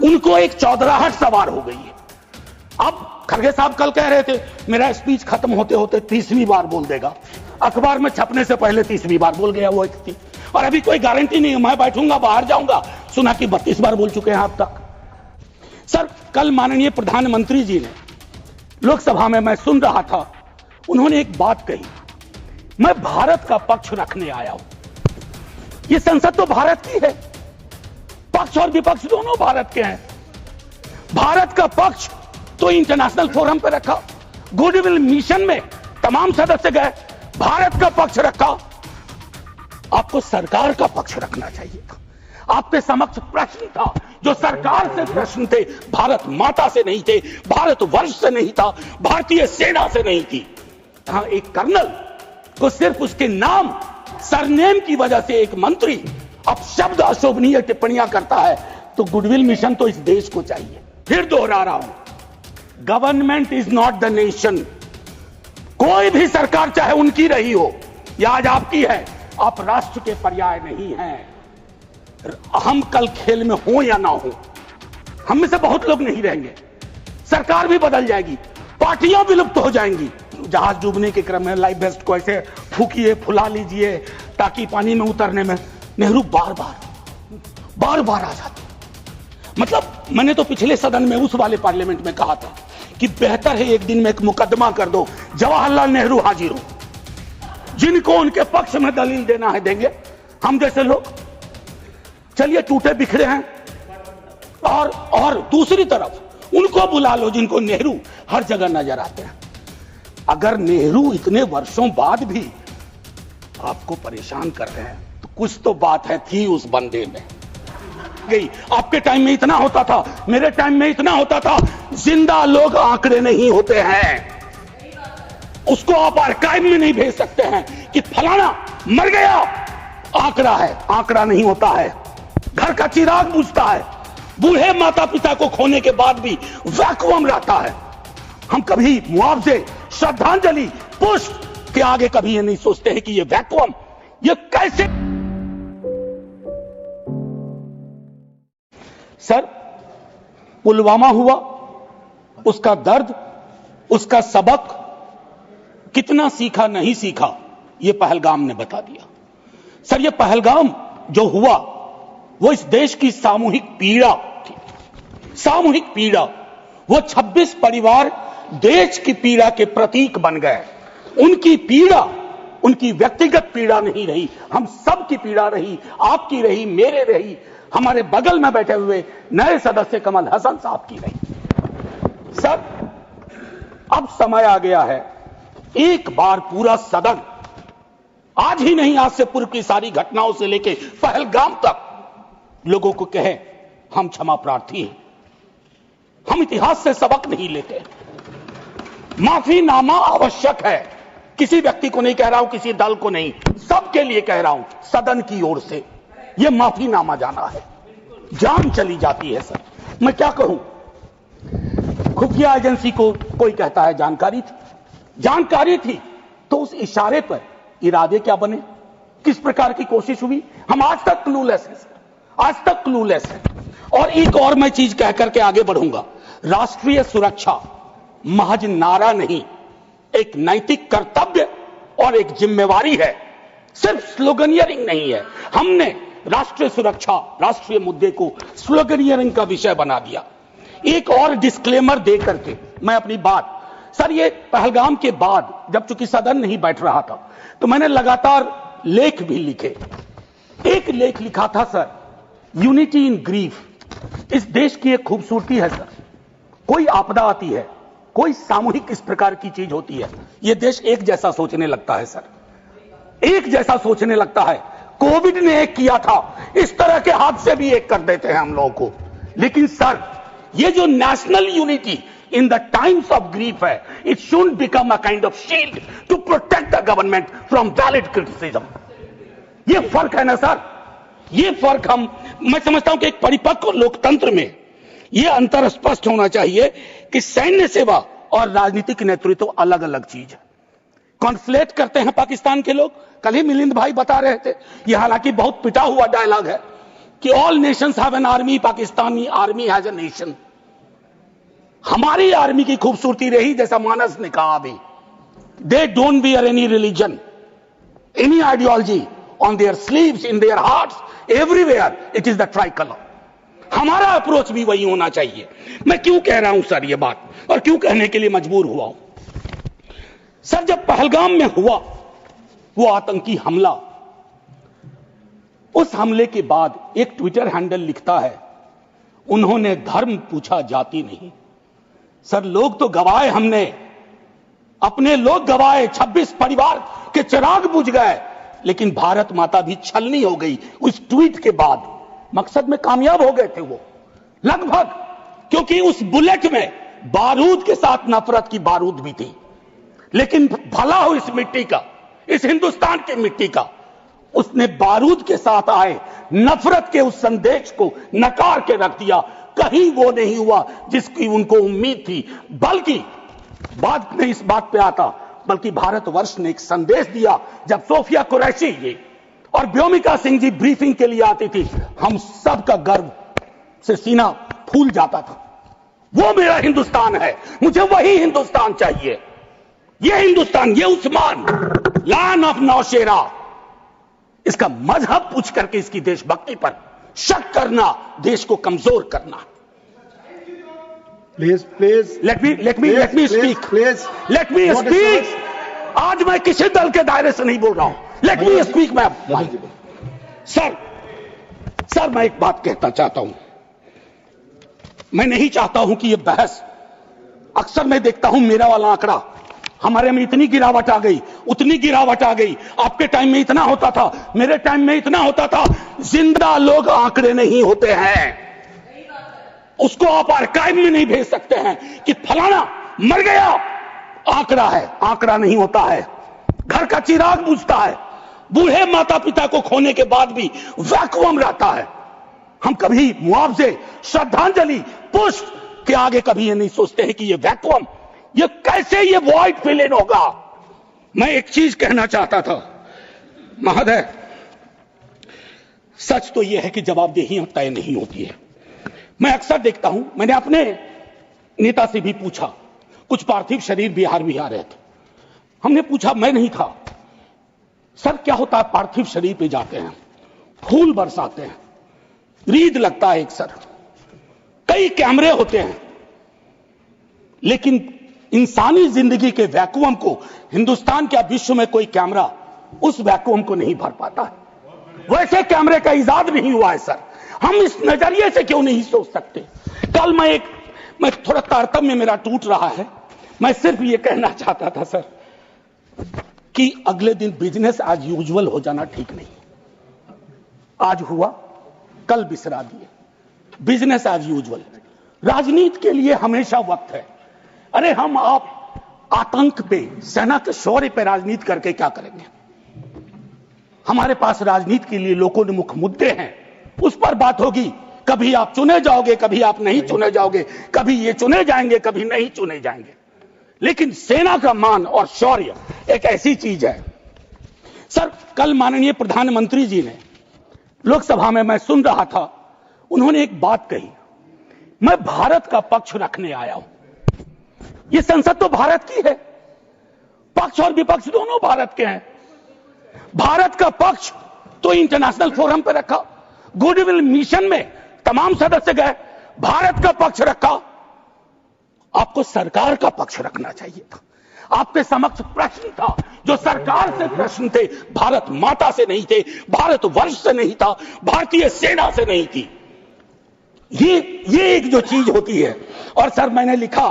उनको एक चौधराहट सवार हो गई है। अब खड़गे साहब कल कह रहे थे मेरा स्पीच खत्म होते होते 30वीं बार बोल देगा, अखबार में छपने से पहले 30वीं बार बोल गया वो व्यक्ति, और अभी कोई गारंटी नहीं है, मैं बैठूंगा बाहर जाऊंगा, सुना कि 32 बार बोल चुके हैं अब तक। सर कल माननीय प्रधानमंत्री जी ने लोकसभा में, मैं सुन रहा था, उन्होंने एक बात कही, मैं भारत का पक्ष रखने आया हूं। यह संसद तो भारत की है, पक्ष और विपक्ष दोनों भारत के हैं। भारत का पक्ष तो इंटरनेशनल फोरम पे रखा, गुडविल मिशन में तमाम सदस्य गए, भारत का पक्ष रखा। आपको सरकार का पक्ष रखना चाहिए था। आपके समक्ष प्रश्न था, जो सरकार से प्रश्न थे, भारत माता से नहीं थे, भारत वर्ष से नहीं था, भारतीय सेना से नहीं थी। यहां एक कर्नल को सिर्फ उसके नाम सरनेम की वजह से एक मंत्री अब शब्द अशोभनीय टिप्पणियां करता है, तो गुडविल मिशन तो इस देश को चाहिए। फिर दोहरा रहा हूं, government is not the nation. कोई भी सरकार चाहे उनकी रही हो या आज आपकी है, आप राष्ट्र के पर्याय नहीं हैं। हम कल खेल में हो या ना हो, हम में से बहुत लोग नहीं रहेंगे, सरकार भी बदल जाएगी, पार्टियां विलुप्त हो जाएंगी। जहाज डूबने के क्रम में लाइफ वेस्ट को ऐसे फूकिए, फुला लीजिए ताकि पानी में उतरने में नेहरू बार बार आ जाते। मतलब मैंने तो पिछले सदन में उस वाले पार्लियामेंट में कहा था कि बेहतर है एक दिन में एक मुकदमा कर दो, जवाहरलाल नेहरू हाजिर हो, जिनको उनके पक्ष में दलील देना है देंगे, हम जैसे लोग चलिए टूटे बिखरे हैं, और दूसरी तरफ उनको बुला लो जिनको नेहरू हर जगह नजर आते हैं। अगर नेहरू इतने वर्षों बाद भी आपको परेशान कर रहे हैं तो कुछ तो बात है थी उस बंदे में। गई आपके टाइम में इतना होता था, मेरे टाइम में इतना होता था। जिंदा लोग आंकड़े नहीं होते हैं, उसको आप आर्काइव में नहीं भेज सकते हैं कि फलाना मर गया, आंकड़ा है, आंकड़ा नहीं होता है। घर का चिराग बुझता है, बूढ़े माता पिता को खोने के बाद भी वैक्यूम रहता है। हम कभी मुआवजे, श्रद्धांजलि, पुष्प के आगे कभी ये नहीं सोचते हैं कि ये वैक्यूम ये कैसे। सर पुलवामा हुआ, उसका दर्द, उसका सबक कितना सीखा नहीं सीखा, ये पहलगाम ने बता दिया। सर ये पहलगाम जो हुआ वो इस देश की सामूहिक पीड़ा थी, सामूहिक पीड़ा। वो 26 परिवार देश की पीड़ा के प्रतीक बन गए। उनकी पीड़ा उनकी व्यक्तिगत पीड़ा नहीं रही, हम सब की पीड़ा रही, आपकी रही, मेरे रही, हमारे बगल में बैठे हुए नए सदस्य कमल हसन साहब की रही। सर अब समय आ गया है, एक बार पूरा सदन, आज ही नहीं आज से पूर्व की सारी घटनाओं से लेके पहलगाम तक लोगों को कहे हम क्षमा प्रार्थी हैं, हम इतिहास से सबक नहीं लेते। माफीनामा आवश्यक है, किसी व्यक्ति को नहीं कह रहा हूं, किसी दल को नहीं, सबके लिए कह रहा हूं, सदन की ओर से यह माफीनामा जाना है। जान चली जाती है सर, मैं क्या कहूं। खुफिया एजेंसी को कोई कहता है जानकारी थी तो उस इशारे पर इरादे क्या बने, किस प्रकार की कोशिश हुई, हम आज तक क्लूलेस हैं, आज तक क्लूलेस हैं। और एक और मैं चीज कह करके आगे बढ़ूंगा, राष्ट्रीय सुरक्षा महज नारा नहीं, एक नैतिक कर्तव्य और एक जिम्मेवारी है, सिर्फ स्लोगनियरिंग नहीं है। हमने राष्ट्रीय सुरक्षा, राष्ट्रीय मुद्दे को स्लोगनियरिंग का विषय बना दिया। एक और डिस्क्लेमर दे करके मैं अपनी बात, सर ये पहलगाम के बाद जब चूंकि सदन नहीं बैठ रहा था तो मैंने लगातार लेख भी लिखे। एक लेख लिखा था सर, यूनिटी इन ग्रीफ। इस देश की एक खूबसूरती है सर, कोई आपदा आती है, कोई सामूहिक इस प्रकार की चीज होती है, यह देश एक जैसा सोचने लगता है सर, एक जैसा सोचने लगता है। कोविड ने एक किया था, इस तरह के हादसे भी एक कर देते हैं हम लोगों को। लेकिन सर ये जो national unity in the times of grief है, it should become a kind of shield to protect the government from valid criticism. ये फर्क है ना सर, ये फर्क मैं समझता हूं कि एक परिपक्व लोकतंत्र में यह अंतर स्पष्ट होना चाहिए कि सैन्य सेवा और राजनीतिक नेतृत्व अलग अलग चीज है। कॉन्फ्लेट करते हैं पाकिस्तान के लोग, कल ही मिलिंद भाई बता रहे थे, यह हालांकि बहुत पिटा हुआ डायलॉग है कि all nations have an army, Pakistani army has a nation. हमारी आर्मी की खूबसूरती रही, जैसा मानस ने कहा अभी, they don't bear any religion, any ideology on their sleeves, in their hearts, everywhere it is the tricolour. हमारा अप्रोच भी वही होना चाहिए। मैं क्यों कह रहा हूं सर ये बात, और क्यों कहने के लिए मजबूर हुआ हूं? सर, जब पहलगाम में हुआ वो आतंकी हमला, उस हमले के बाद एक ट्विटर हैंडल लिखता है, उन्होंने धर्म पूछा, जाति नहीं। सर, लोग तो गवाए, हमने अपने लोग गवाए, 26 परिवार के चिराग बुझ गए, लेकिन भारत माता भी छलनी हो गई उस ट्वीट के बाद। मकसद में कामयाब हो गए थे वो लगभग, क्योंकि उस बुलेट में बारूद के साथ नफरत की बारूद भी थी। लेकिन भला हो इस मिट्टी का, इस हिंदुस्तान की मिट्टी का, उसने बारूद के साथ आए नफरत के उस संदेश को नकार के रख दिया। कहीं वो नहीं हुआ जिसकी उनको उम्मीद थी, बल्कि बाद में इस बात पे आता, बल्कि भारतवर्ष ने एक संदेश दिया। जब सोफिया कुरैशी जी और व्योमिका सिंह जी ब्रीफिंग के लिए आती थी, हम सब का गर्व से सीना फूल जाता था। वो मेरा हिंदुस्तान है, मुझे वही हिंदुस्तान चाहिए। ये हिंदुस्तान, ये उस्मान, लैंड ऑफ नौशेरा, इसका मजहब पूछ करके इसकी देशभक्ति पर शक करना देश को कमजोर करना। Please let me speak. आज मैं किसी दल के दायरे से नहीं बोल रहा हूं, लेट मी स्पीक। मैं सर मैं एक बात कहना चाहता हूं। मैं नहीं चाहता हूं कि यह बहस, अक्सर मैं देखता हूं मेरा वाला आंकड़ा, हमारे में इतनी गिरावट आ गई, उतनी गिरावट आ गई, आपके टाइम में इतना होता था, मेरे टाइम में इतना होता था। जिंदा लोग आंकड़े नहीं होते हैं, उसको आप आर्काइव में नहीं भेज सकते हैं कि फलाना मर गया, आंकड़ा है, आंकड़ा नहीं होता है। घर का चिराग बुझता है, बूढ़े माता पिता को खोने के बाद भी वैक्यूम रहता है। हम कभी मुआवजे, श्रद्धांजलि, पुष्प के आगे कभी ये नहीं सोचते हैं कि ये वैक्यूम, ये कैसे ये वॉइड फिल इन होगा। मैं एक चीज कहना चाहता था महोदय, सच तो यह है कि जवाबदेही तय नहीं होती है। मैं अक्सर देखता हूं, मैंने अपने नेता से भी पूछा, कुछ पार्थिव शरीर बिहार भी आ रहे थे, हमने पूछा, मैं नहीं था, सर क्या होता है पार्थिव शरीर पे जाते हैं, फूल बरसाते हैं, रीद लगता है एक सर, कई कैमरे होते हैं, लेकिन इंसानी जिंदगी के वैक्यूम को हिंदुस्तान के विश्व में कोई कैमरा उस वैक्यूम को नहीं भर पाता है। वैसे कैमरे का इजाद नहीं हुआ है सर। हम इस नजरिए से क्यों नहीं सोच सकते? कल मैं थोड़ा तारतम्य मेरा टूट रहा है, मैं सिर्फ ये कहना चाहता था सर कि अगले दिन बिजनेस एज यूजुअल हो जाना ठीक नहीं। आज हुआ, कल बिसरा दिए, बिजनेस एज यूजुअल। राजनीति के लिए हमेशा वक्त है। अरे हम आप आतंक पे, सेना के शौर्य पे राजनीति करके क्या करेंगे? हमारे पास राजनीति के लिए लोकोन्मुख मुद्दे हैं, उस पर बात होगी। कभी आप चुने जाओगे, कभी आप नहीं चुने जाओगे, कभी ये चुने जाएंगे, कभी नहीं चुने जाएंगे। लेकिन सेना का मान और शौर्य एक ऐसी चीज है। सर, कल माननीय प्रधानमंत्री जी ने लोकसभा में, मैं सुन रहा था, उन्होंने एक बात कही, मैं भारत का पक्ष रखने आया हूं। ये संसद तो भारत की है, पक्ष और विपक्ष दोनों भारत के हैं। भारत का पक्ष तो इंटरनेशनल फोरम पे रखा, गुडविल मिशन में तमाम सदस्य गए, भारत का पक्ष रखा। आपको सरकार का पक्ष रखना चाहिए था। आपके समक्ष प्रश्न था, जो सरकार से प्रश्न थे, भारत माता से नहीं थे, भारत वर्ष से नहीं था, भारतीय सेना से नहीं थी। ये एक जो चीज होती है। और सर, मैंने लिखा,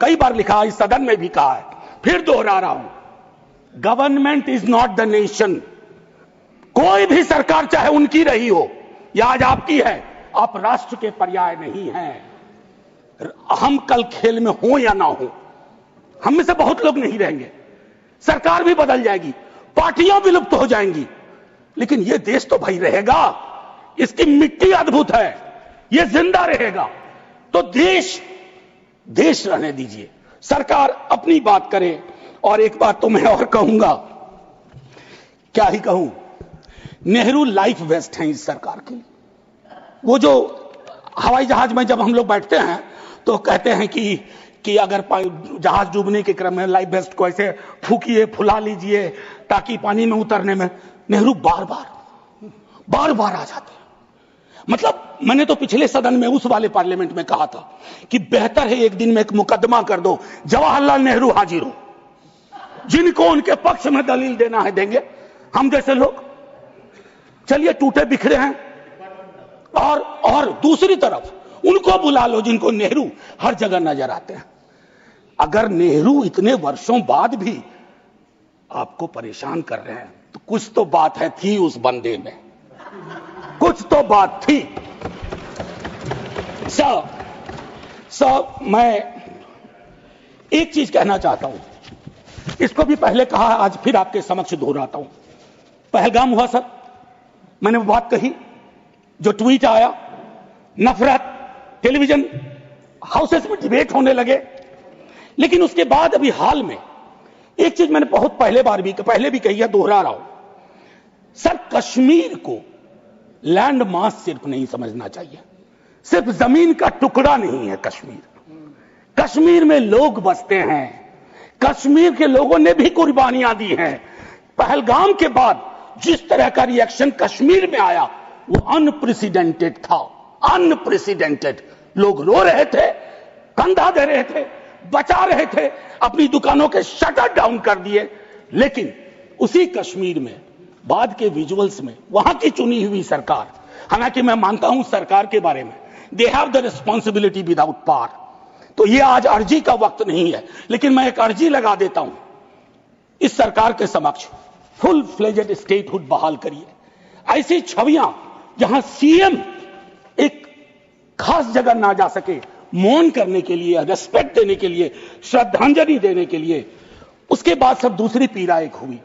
कई बार लिखा, इस सदन में भी कहा है, फिर दोहरा रहा हूं, government is not the nation. कोई भी सरकार चाहे उनकी रही हो या आज आपकी है, आप राष्ट्र के पर्याय नहीं हैं। हम कल खेल में हो या ना हो, हम में से बहुत लोग नहीं रहेंगे, सरकार भी बदल जाएगी, पार्टियां विलुप्त हो जाएंगी, लेकिन यह देश तो भाई रहेगा। इसकी मिट्टी अद्भुत है, यह जिंदा रहेगा। तो देश रहने दीजिए, सरकार अपनी बात करे। और एक बात तो मैं और कहूंगा, क्या ही कहूं, नेहरू लाइफ वेस्ट हैं इस सरकार के लिए। वो जो हवाई जहाज में जब हम लोग बैठते हैं तो कहते हैं कि अगर जहाज डूबने के क्रम में लाइफ वेस्ट को ऐसे फूकिए, फुला लीजिए ताकि पानी में उतरने में, नेहरू बार बार आ जाते हैं। मतलब मैंने तो पिछले सदन में उस वाले पार्लियामेंट में कहा था कि बेहतर है एक दिन में एक मुकदमा कर दो, जवाहरलाल नेहरू हाजिर हो, जिनको उनके पक्ष में दलील देना है देंगे, हम जैसे लोग चलिए टूटे बिखरे हैं। और दूसरी तरफ उनको बुला लो जिनको नेहरू हर जगह नजर आते हैं। अगर नेहरू इतने वर्षों बाद भी आपको परेशान कर रहे हैं तो कुछ तो बात है थी उस बंदे में, कुछ तो बात थी। सर मैं एक चीज कहना चाहता हूं, इसको भी पहले कहा, आज फिर आपके समक्ष दोहराता हूं। पहलगाम हुआ सर, मैंने वो बात कही, जो ट्वीट आया, नफरत, टेलीविजन हाउसेस में डिबेट होने लगे। लेकिन उसके बाद अभी हाल में एक चीज मैंने बहुत पहले भी कही है, दोहरा रहा हूं। सर कश्मीर को लैंड मास सिर्फ नहीं समझना चाहिए, सिर्फ जमीन का टुकड़ा नहीं है कश्मीर। कश्मीर में लोग बसते हैं, कश्मीर के लोगों ने भी कुर्बानियां दी हैं। पहलगाम के बाद जिस तरह का रिएक्शन कश्मीर में आया वो अनप्रेसिडेंटेड था, अनप्रेसिडेंटेड। लोग रो रहे थे, कंधा दे रहे थे, बचा रहे थे, अपनी दुकानों के शटर डाउन कर दिए। लेकिन उसी कश्मीर में बाद के विजुअल्स में वहां की चुनी हुई सरकार, हालांकि मैं मानता हूं सरकार के बारे में, they have the responsibility without power, तो ये आज अर्जी का वक्त नहीं है, लेकिन मैं एक अर्जी लगा देता हूं इस सरकार के समक्ष, फुल फ्लेजेड स्टेटहुड बहाल करिए। ऐसी छवियां जहां सीएम एक खास जगह ना जा सके, मौन करने के लिए, रेस्पेक्ट देने के लिए, श्रद्धांजलि देने के लिए। उसके बाद सब दूसरी पीड़ा एक हुई,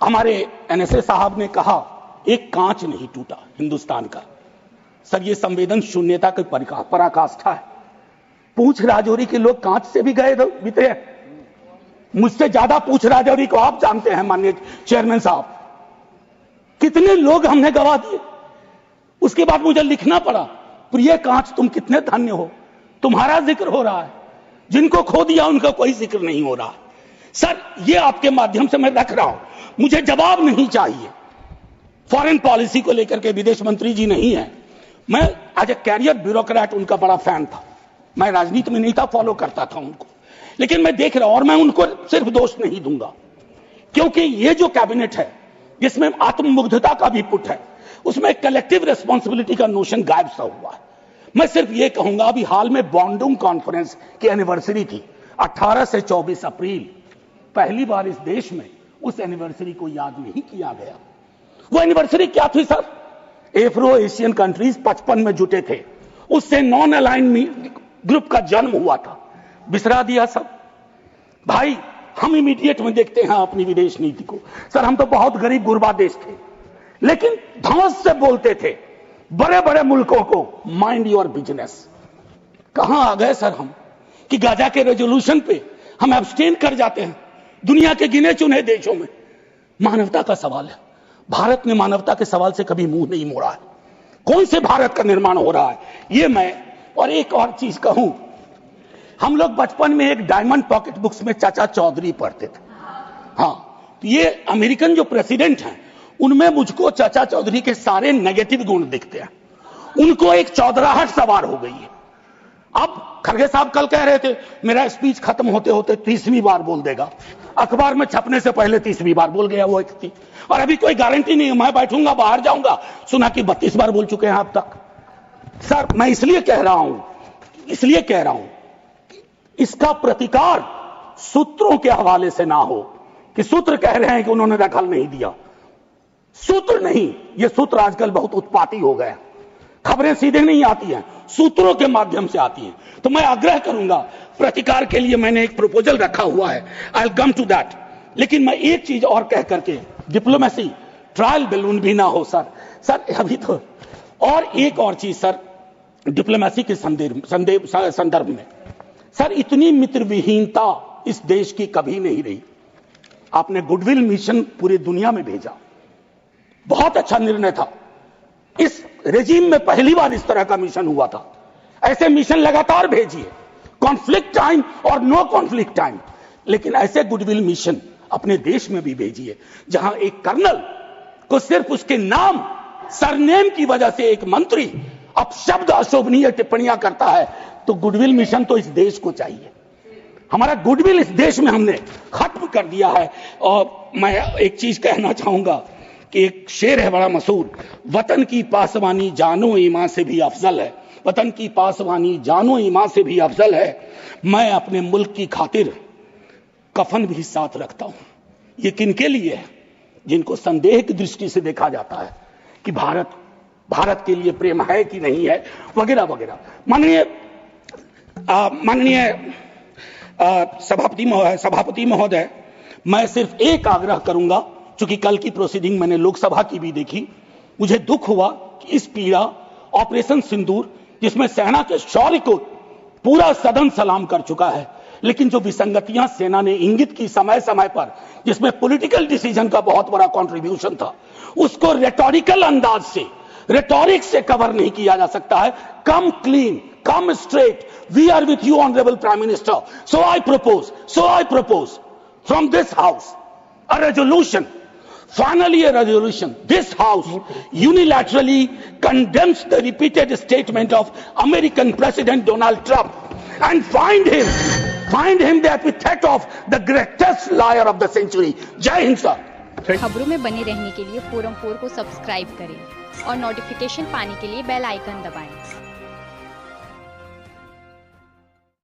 हमारे एनएसए साहब ने कहा एक कांच नहीं टूटा हिंदुस्तान का। सर ये संवेदन शून्यता की पराकाष्ठा है। पूंछ राजौरी के लोग कांच से भी गए बीते हैं, मुझसे ज्यादा पूंछ राजौरी को आप जानते हैं माननीय चेयरमैन साहब, कितने लोग हमने गवा दिए। उसके बाद मुझे लिखना पड़ा, प्रिय कांच तुम कितने धन्य हो, तुम्हारा जिक्र हो रहा है, जिनको खो दिया उनका कोई जिक्र नहीं हो रहा। सर ये आपके माध्यम से मैं रख रहा हूं, मुझे जवाब नहीं चाहिए। फॉरेन पॉलिसी को लेकर के विदेश मंत्री जी नहीं है, मैं एज ए कैरियर ब्यूरोक्रेट उनका बड़ा फैन था, मैं राजनीति में नहीं था, फॉलो करता था उनको, लेकिन मैं देख रहा हूं और मैं उनको सिर्फ दोष नहीं दूंगा, क्योंकि ये जो कैबिनेट है जिसमें आत्ममुग्धता का भी पुट है, उसमें कलेक्टिव रिस्पॉन्सिबिलिटी का नोशन गायब सा हुआ है। मैं सिर्फ ये कहूंगा, अभी हाल में बॉन्डुंग कॉन्फ्रेंस की एनिवर्सरी थी 18 से 24 अप्रैल, पहली बार इस देश में उस एनिवर्सरी को याद नहीं किया गया। वो एनिवर्सरी क्या थी सर? एफ्रो एशियन कंट्रीज 55 में जुटे थे, उससे नॉन अलाइन ग्रुप का जन्म हुआ था, बिसरा दिया सब। भाई हम इमीडिएट में देखते हैं अपनी विदेश नीति को, सर हम तो बहुत गरीब गुरबा देश थे, लेकिन धौंस से बोलते थे बड़े बड़े मुल्कों को माइंड योर बिजनेस। कहां आ गए सर हम कि गाजा के रेजोल्यूशन पे हम एब्सटेन कर जाते हैं दुनिया के गिने चुने देशों में। मानवता का सवाल है, भारत ने मानवता के सवाल से कभी मुंह नहीं मोड़ा है। कौन से भारत का निर्माण हो रहा है ये मैं, और एक और चीज कहूं, हम लोग बचपन में एक डायमंड पॉकेट बुक्स में चाचा चौधरी पढ़ते थे। हाँ, ये अमेरिकन जो प्रेसिडेंट हैं उनमें मुझको चाचा चौधरी के सारे नेगेटिव गुण दिखते हैं, उनको एक चौधराहट सवार हो गई है। अब खड़गे साहब कल कह रहे थे मेरा स्पीच खत्म होते होते 30वीं बार बोल देगा, अखबार में छपने से पहले 30वीं बार बोल गया वो व्यक्ति, और अभी कोई गारंटी नहीं है, मैं बैठूंगा बाहर जाऊंगा सुना कि 32 बार बोल चुके हैं अब तक। सर मैं इसलिए कह रहा हूं इसका प्रतिकार सूत्रों के हवाले से ना हो कि सूत्र कह रहे हैं कि उन्होंने दखल नहीं दिया। सूत्र नहीं, ये सूत्र आजकल बहुत उत्पाती हो गए, खबरें सीधे नहीं आती हैं, सूत्रों के माध्यम से आती हैं। तो मैं आग्रह करूंगा, प्रतिकार के लिए मैंने एक प्रपोजल रखा हुआ है, I will come to that. लेकिन मैं एक चीज और कह करके, डिप्लोमेसी ट्रायल बैलून भी ना हो सर अभी तो। और एक और चीज सर, डिप्लोमेसी के संदर्भ में सर, इतनी मित्रविहीनता इस देश की कभी नहीं रही। आपने गुडविल मिशन पूरी दुनिया में भेजा, बहुत अच्छा निर्णय था। इस रेजिम में पहली बार इस तरह का मिशन हुआ था। ऐसे मिशन लगातार भेजिए, कॉन्फ्लिक्ट टाइम और नो कॉन्फ्लिक्ट टाइम, लेकिन ऐसे गुडविल मिशन अपने देश में भी भेजिए, जहां एक कर्नल को सिर्फ उसके नाम सरनेम की वजह से एक मंत्री अपशब्द अशोभनीय टिप्पणियां करता है, तो गुडविल मिशन तो इस देश को चाहिए। हमारा गुडविल इस देश में हमने खत्म कर दिया है। और मैं एक चीज कहना चाहूंगा कि एक शेर है बड़ा मशहूर, वतन की पासवानी जानो ईमान से भी अफजल है, वतन की पासवानी जानो ईमान से भी अफजल है, मैं अपने मुल्क की खातिर कफन भी साथ रखता हूं। ये किनके लिए है? जिनको संदेह की दृष्टि से देखा जाता है कि भारत के लिए प्रेम है कि नहीं है, वगैरह वगैरह। माननीय सभापति महोदय, मैं सिर्फ एक आग्रह करूंगा, चूंकि कल की प्रोसीडिंग मैंने लोकसभा की भी देखी, मुझे दुख हुआ कि इस पीड़ा ऑपरेशन सिंदूर, जिसमें सेना के शौर्य को पूरा सदन सलाम कर चुका है, लेकिन जो विसंगतियां सेना ने इंगित की समय समय पर, जिसमें पॉलिटिकल डिसीजन का बहुत बड़ा कंट्रीब्यूशन था, उसको रेटोरिकल अंदाज से, रेटोरिक से कवर नहीं किया जा सकता है। Come clean, come straight, we are with you honourable prime minister, so I propose from this house a resolution, finally a resolution. This house unilaterally condemns the repeated statement of American President Donald Trump and find him the epithet of the greatest liar of the century. Jai Hind sir. खबरों में बने रहने के लिए forum 4 को subscribe करें और notification पाने के लिए बेल आइकन दबाएं।